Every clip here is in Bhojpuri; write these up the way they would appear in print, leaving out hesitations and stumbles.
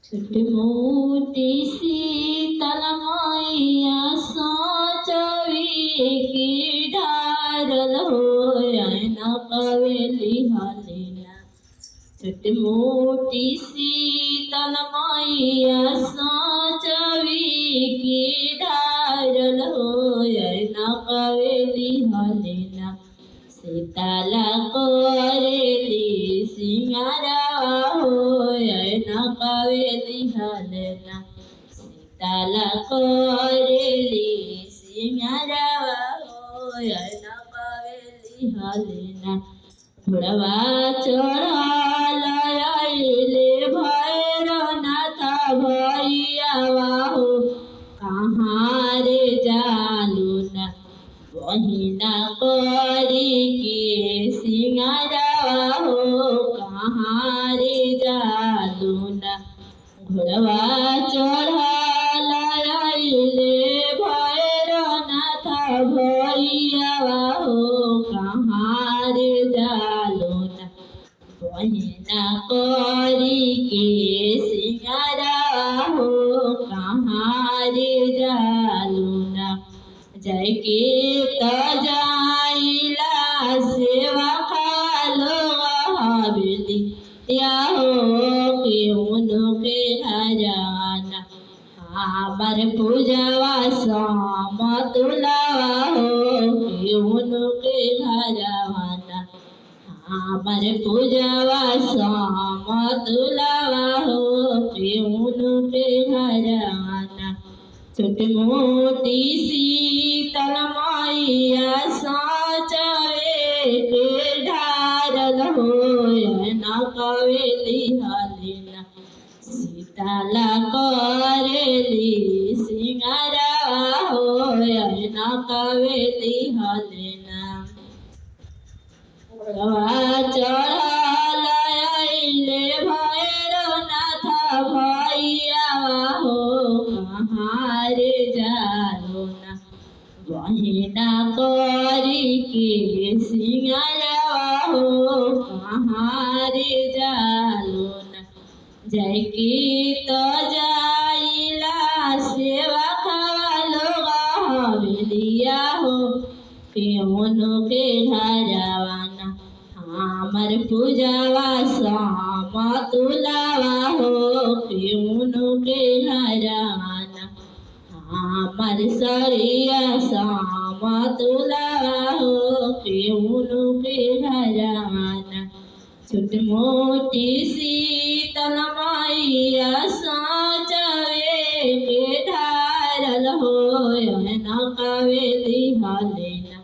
छोटी मोटी शीतल मैया साचवी की ढारल होया न कवेली हलिना। छोटी मोटी शीतल मैया साचवी की ढारल होया न कवेली हलिना। सीताला करेली सिंगारवा होया न कवेली हलिना। सीताला करेली सिंगारवा होया न कवेली हलिना। घोड़वा चढ़ल आइले भैरवनाथ भैयावा हो कहाँ रे जालूना। बहिना करी के सिंगारवा हो कहाँ रे जालूना। घोड़वा चढ़ल आइले भैरवनाथ भैयावा हो कहाँ रे जालूना। बहिना करी के सिंगारवा हो कहाँ रे जालूना। जय के त जाइला सेवा खालो हवेली या हो के उनके हराना। हमार पूजवा समतुलावा हो के उनके हराना। हमार पूजवा समतुलावा हो के उनके हराना। छोटी मोटी शीतल मैया साचवे के ढारल होया न कवेली हलिना। सीताला करेली सिंगारवा होया न कवेली हलिना। घोड़वा चढ़ल आइले भैरवनाथ भैयावा हो कहाँ रे जालूना। बहिना करी के सिंगारवा हो कहाँ रे जालूना। जय के त जाइला सेवा खालो हवेलिया हो के उनके हराना। हमार पूजवा समतुलावा हो के उनके हराना। हमार सरिया समतुलावा हो के उनके हराना। छोटी मोटी शीतल मैया साचवे के ढारल होया न कवेली हलिना।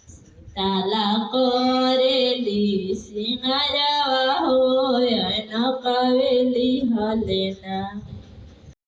सीताला करेली सिंगारवा होया न कवेली हलिना।